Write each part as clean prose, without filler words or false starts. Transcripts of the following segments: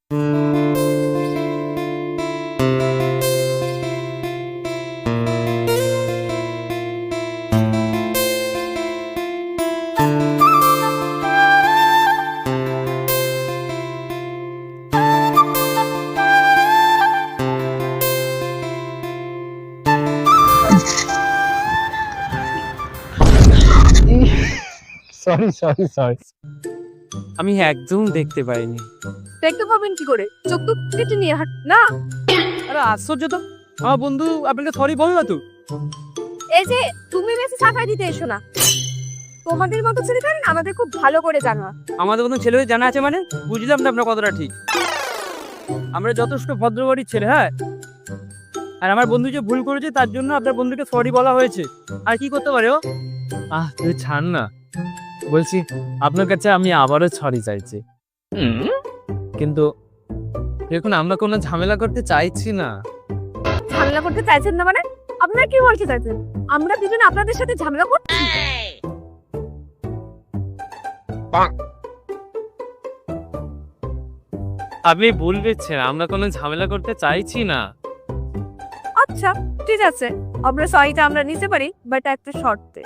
Sorry আমি একদম দেখতে পাইনি। দেখতে পাবেন কি করে? চোখ তো কেটে নিয়ে হাঁট না। আরে আশ্চর্য তো, আমার বন্ধু আপনাকে সরি বললো তো। এই যে তুমি বেশি সাফাই দিতে এসো না। তোমাদের মতো ছেলেদের আমাদের খুব ভালো করে জানা। আমাদের মতো ছেলে জানা আছে মানে? বুঝলাম না আপনার কথাটা ঠিক। আমরা যথেষ্ট ভদ্রবাড়ির ছেলে, হ্যাঁ। আর আমার বন্ধু যে ভুল করেছে তার জন্য আপনার বন্ধুকে সরি বলা হয়েছে। আর কি করতে পারে ও? তুই ছাড় না। বলছি আপনার কাছে আমি আবারও সরি চাইছি, কিন্তু দেখুন আমরা কোনো ঝামেলা করতে চাইছি না। ঝামেলা করতে চাইছেন না মানে? আপনারা কি বলতে চাইছেন? আমরা দুজন আপনাদের সাথে ঝামেলা করছি? আপনি ভুল বুঝছেন, আমরা কোনো ঝামেলা করতে চাইছি না। আচ্ছা ঠিক আছে, আমরা সরিটা আমরা নিতে পারি, বাট একটা শর্তে।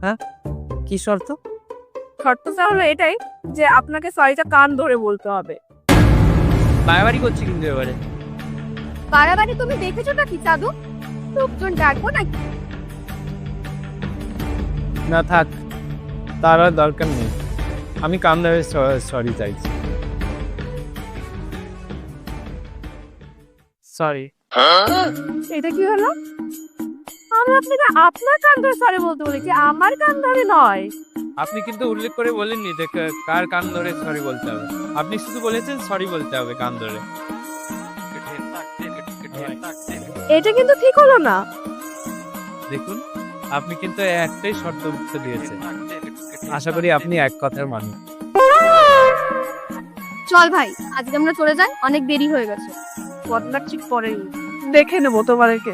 হ্যাঁ, কি শর্ত? শর্তটা হলো এটাই যে আপনাকে সরিটা কান ধরে বলতে হবে। বাড়াবাড়ি করছি কিন্তু এবারে। বাড়াবাড়ি তুমি দেখেছো নাকি চাঁদু? লোকজন ডাকবো নাকি? না থাক, তার আর দরকার নেই। আমি কান ধরে সরি চাইছি। সরি। এটা কি হলো? আমি আপনাকে আপনার কান ধরে সরি বলতে বলেছি, আমার কান ধরে নয়। আপনি কিন্তু উল্লেখ করে বলেননি যে কার কান ধরে সরি বলতে হবে। আপনি শুধু বলেছেন সরি বলতে হবে কান ধরে। এটা কিন্তু ঠিক হলো না। দেখুন, আপনি কিন্তু একটাই শর্ত উত্তর দিয়েছেন। আশা করি আপনি এক কথার মানুষ। চল ভাই, আজকে আমরা চলে যাই, অনেক দেরি হয়ে গেছে। বদলা ঠিক পরেই দেখে নেবো তোমাদেরকে।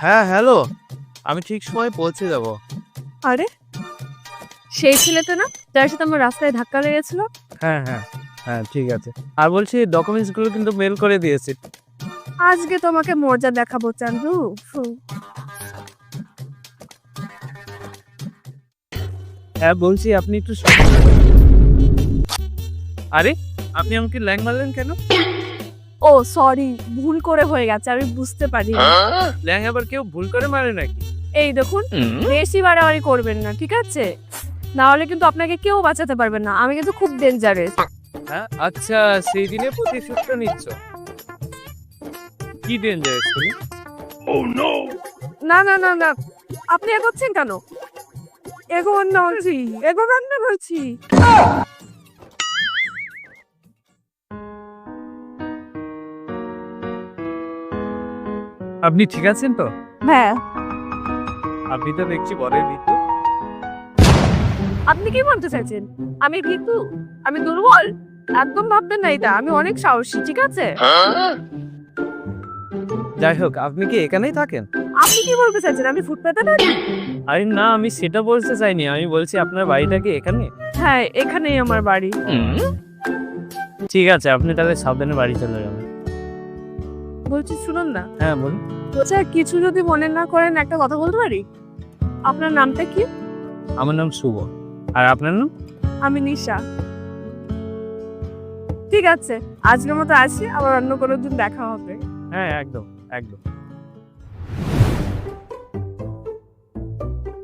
হ্যাঁ হ্যালো, আমি ঠিক সময় পৌঁছে যাব। আরে সেই ছেলেটা না যার সাথে আমার রাস্তায় ধাক্কা লেগেছিল? হ্যাঁ হ্যাঁ হ্যাঁ, ঠিক আছে। আর বলছি ডকুমেন্টস গুলো কিন্তু মেল করে দিয়েছি। আজকে তোমাকে মজা দেখাবো চান্দু। হ্যাঁ বলছি, আপনি একটু আরে আপনি আমাকে ল্যাং মারলেন কেন? ও সরি, ভুল করে হয়ে গেছে, আমি বুঝতে পারি। ল্যাং আবার কেউ ভুল করে মারে নাকি? এই দেখুন, বেশি বাড়াবাড়ি করবেন না, ঠিক আছে? না হলে কিন্তু আপনাকে কেউ বাঁচাতে পারবে না, আমি কিন্তু খুব ডেঞ্জারাস। হ্যাঁ আচ্ছা, সেই দিনে প্রতিশোধটা নিচ্ছ? কি ডেঞ্জারাস তুমি? না না না না, আপনি এগোচ্ছেন কেন? এগোন না বলছি, এগোবেন না বলছি। আপনি ঠিক আছেন তো? হ্যাঁ। আপনি তো দেখছি বড়ই ভীতু। আপনি কি বলতে চাইছেন? আমি ভীতু? আমি দুর্বল? একদম ভাববেন না এটা, আমি অনেক সাহসী, ঠিক আছে? যাই হোক, আপনি কি এখানেই থাকেন? আপনি কি বলতে চাইছেন? আমি ফুটপাতে থাকি? আরে না, আমি সেটা বলতে চাইনি। আমি বলছি আপনার বাড়িটা কি এখানে? হ্যাঁ, এখানেই আমার বাড়ি। ঠিক আছে, আপনি তাহলে সাবধানে বাড়ি চলে যাবেন। বলছি শুনুন না। হ্যাঁ বলুন। আচ্ছা কিছু যদি মনে না করেন একটা কথা বলতে পারি? আপনার নামটা কি? আমার নাম শুভ। আর আপনার নাম? আমি নিশা। ঠিক আছে, আজকের মতো আসি, আবার অন্য কোনো দিন দেখা হবে। হ্যাঁ একদম একদম।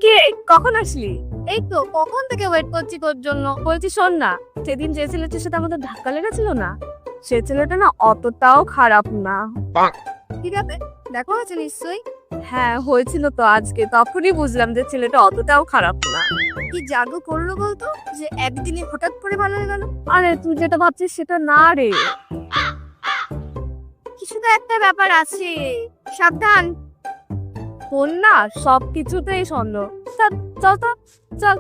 কে কখন আসলি? এই তো কখন থেকে ওয়েট করছি তোর জন্য। বলছি শোন না, সেদিন যে ছেলেটার সাথে আমাদের ধাক্কা লেগেছিল না, সে ছেলেটা না অতটাও খারাপ না। ঠিক আছে, দেখো হয়েছে নিশ্চয়ই। হ্যাঁ হয়েছিল তো আজকে, তখনই বুঝলাম যে ছেলেটা অতটাও খারাপ না। কি জাদু করলো বলতো যে একদিনে হঠাৎ করে ভালো হয়ে গেল? আরে তুই যেটা ভাবছিস সেটা না রে, কিছু তো একটা ব্যাপার আছে, সাবধান। ফোন না সব কিছুতেই সন্দেহ। চল চল তো, চল।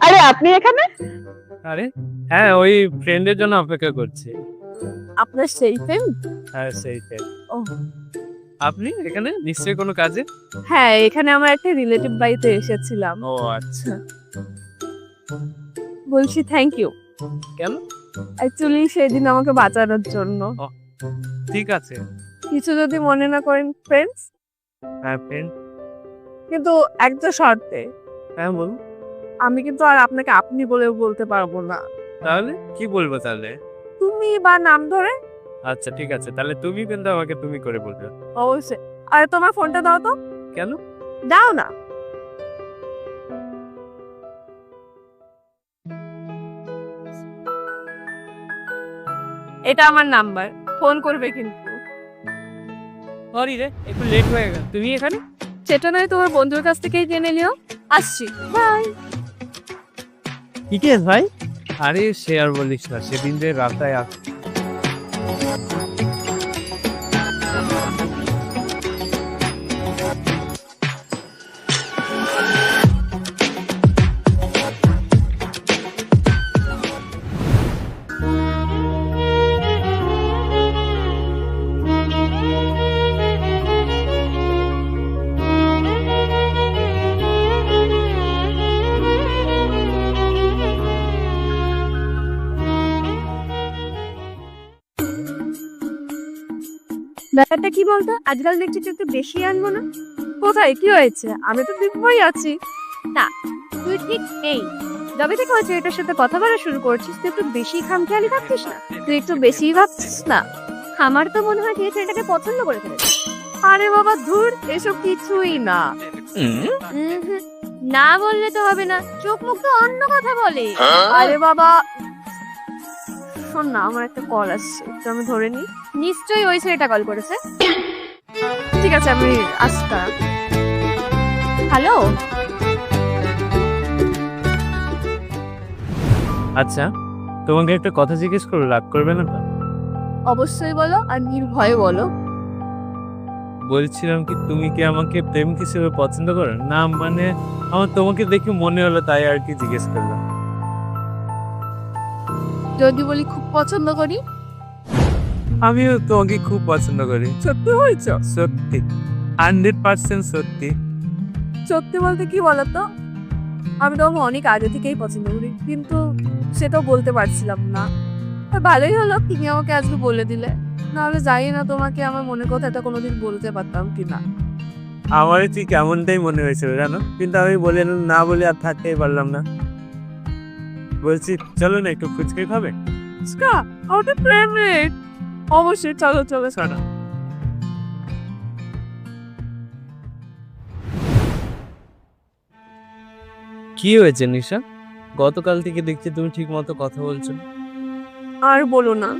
আরে আপনি এখানে? আরে হ্যাঁ, ওই ফ্রেন্ডের জন্য অপেক্ষা করছি। আপনার সেই ফ্রেন্ড? হ্যাঁ সেইটাই। ও আপনি এখানে নিশ্চয়ই কোনো কাজে? হ্যাঁ, এখানে আমার একটা রিলেটিভ বাড়িতে এসেছিলাম। ও আচ্ছা। বলছি থ্যাংক ইউ। কেন? অ্যাকচুয়ালি সেদিন আমাকে বাঁচানোর জন্য। ঠিক আছে। কিছু যদি মনে না করেন ফ্রেন্ডস, হ্যাঁ ফ্রেন্ড। কিন্তু একটা শর্তে। হ্যাঁ বলুন। আমি কিন্তু আর আপনাকে আপনি বলেও বলতে পারবো না। তাহলে কি বলবো তাহলে? তুমি বা নাম ধরে। আচ্ছা ঠিক আছে, তাহলে তুমি কিন্তু আমাকে তুমি করে বলবে। অবশ্যই। আর তোমার ফোনটা দাও তো। কেন? দাও না। এটা আমার নাম্বার, ফোন করবে কিন্তু। সরি রে, একটু লেট হয়ে গেল। তুমি এখানে? সেটা নয় তোমার বন্ধুর কাছ থেকেই জেনে নিও। আসছি, বাই। ঠিক আছে ভাই। আরে সে আর বলিস না, সেদিন যে রাস্তায় ব্যাপারটা কি বলতো, আজকাল দেখছি তুই একটু বেশি আনবো না। কোথায় কি হয়েছে? আমি তো দিব্যই আছি। না, তুই ঠিক নেই। যবে থেকে হয়েছে এটার সাথে কথা বলা শুরু করছিস, তুই একটু বেশি খামখেয়ালি ভাবছিস না? তুই একটু বেশি ভাবছিস না? আমার তো মনে হয় তুই ছেলেটাকে পছন্দ করে ফেলেছিস। আরে বাবা ধুর, এসব কিছুই না। না বললে তো হবে না, চোখ মুখ তো অন্য কথা বলে। আরে বাবা শোন না, আমার একটা কল আসছে, তো আমি ধরে নি। নিশ্চয়ই ওই ছেলেটা কল করেছে। ঠিক আছে আমি আসছি। হ্যালো। আচ্ছা, তোমাকে একটা কথা জিজ্ঞেস করো, রাগ করবে না তো? অবশ্যই বলো, আর নির্ভয়ে বলো। বলছিলাম কি, তুমি কি আমাকে প্রেমিক হিসেবে পছন্দ করো? না মানে আমার তোমাকে দেখে মনে হলো, তাই আর কি জিজ্ঞেস করলাম। যদি বলি খুব পছন্দ করি। আমিও তোমাকে খুব পছন্দ করি। সত্যি বলছ? সত্যি, 100% সত্যি। সত্যি বলতে কি বলতো, আমি তোমাকে অনেক আগে থেকেই পছন্দ করি, কিন্তু সেটাও বলতে পারছিলাম না। ভালোই হলো তুমি আমাকে আজকে বলে দিলে, নাহলে জানি না তোমাকে আমার মনের কথাটা কোনোদিন বলতে পারতাম কিনা। আমারও ঠিক এমনটাই মনে হয়েছিল জানো, কিন্তু আমি বলে না বলে আর থাকতেই পারলাম না। বলছি চলো না একটু ফুচকা খাবে? আমাদের প্রেমিক। অবশ্যই, চলো চলো চলো। কি হয়েছে নিশা? গতকাল থেকে দেখছি তুমি ঠিক মতো কথা বলছো না। আর বলো না,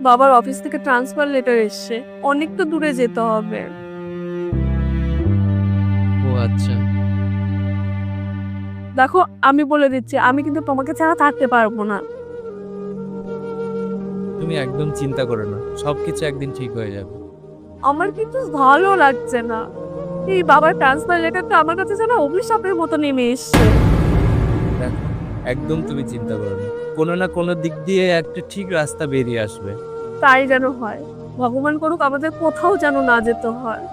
বাবার অফিস থেকে ট্রান্সফার লেটার এসছে, অনেক তো দূরে যেতে হবে। ও আচ্ছা। দেখো আমি বলে দিচ্ছি, আমি কিন্তু তোমাকে ছাড়া থাকতে পারবো না। তুমি একদম চিন্তা করো না, সবকিছু একদিন ঠিক হয়ে যাবে। আমার কিন্তু ভালো লাগছে না। এই বাবার ট্রান্সফার লেটারটা আমার কাছে যেন অভিশাপের মতো নেমে এসছে। দেখো, একদম তুমি চিন্তা করো না, কোনো না কোনো দিক দিয়ে একটা ঠিক রাস্তা বেরিয়ে আসবে। তাই যেন হয়, ভগবান করুক আমাদের কোথাও যেন না যেতে হয়।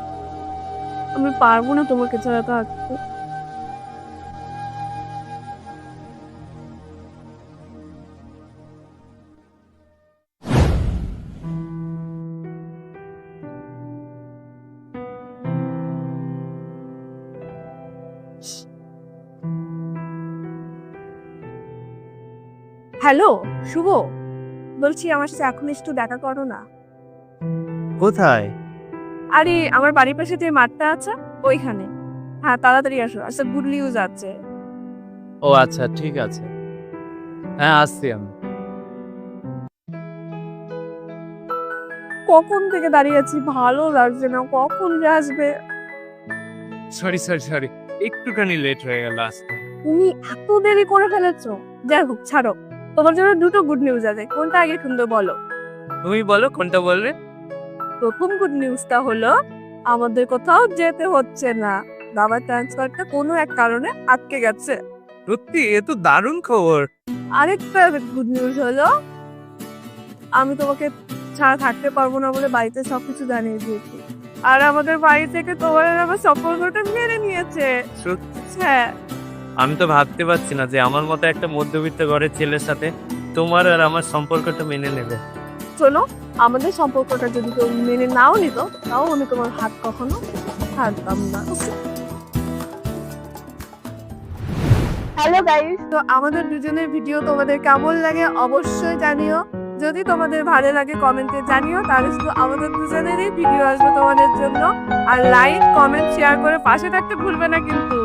আমি পারবো না তোমাকে ছাড়া থাকতে। হ্যালো শুভ, বলছি আমার সাথে এখন একটু দেখা করো না। কোথায়? আরে আমার বাড়ির পাশে যে মাঠটা আছে ওইখানে। হ্যাঁ তাড়াতাড়ি আসো, আচ্ছা গুড নিউজ আছে। ও আচ্ছা ঠিক আছে, হ্যাঁ আসছি আমি। কখন থেকে দাঁড়িয়ে আছি, ভালো লাগছে না, কখন যে আসবে। সরি সরি সরি, একটুখানি লেট হয়ে গেল আসতে। তুমি এত দেরি করে ফেলেছো। যাই হোক ছাড়ো, তোমার জন্য দুটো গুড নিউজ আছে, কোনটা আগে শুনবে বলো। তুমি বলো কোনটা বলবে। প্রথম গুড নিউজটা হলো আমাদের কোথাও যেতে হচ্ছে না, বাবার ট্রান্সফারটা কোনো এক কারণে আটকে গেছে। সত্যি? এ তো দারুণ খবর। আরেকটা গুড নিউজ হলো, আমি তোমাকে ছাড়া থাকতে পারবো না বলে বাড়িতে সবকিছু জানিয়ে দিয়েছি। আর আমাদের বাড়ি থেকে তোমার আর আমার সম্পর্কটা মেনে নিয়েছে। হ্যাঁ, আমি তো ভাবতে পারছি না যে আমার মতো একটা মধ্যবিত্ত ঘরের ছেলের সাথে তোমার আর আমার সম্পর্কটা মেনে নেবে। শোনো, আমাদের সম্পর্কটা যদি কেউ মেনে নাও নিত, তাও আমি তোমার হাত কখনো ছাড়তাম না। হ্যালো গাইস, তো আমাদের দুজনের ভিডিও তোমাদের কেমন লাগে অবশ্যই জানিও। যদি তোমাদের ভালো লাগে কমেন্টে জানিও, তাহলে শুধু আমাদের দুজনেরই ভিডিও আসবে তোমাদের জন্য। আর লাইক, কমেন্ট, শেয়ার করে পাশে থাকতে ভুলবে না কিন্তু।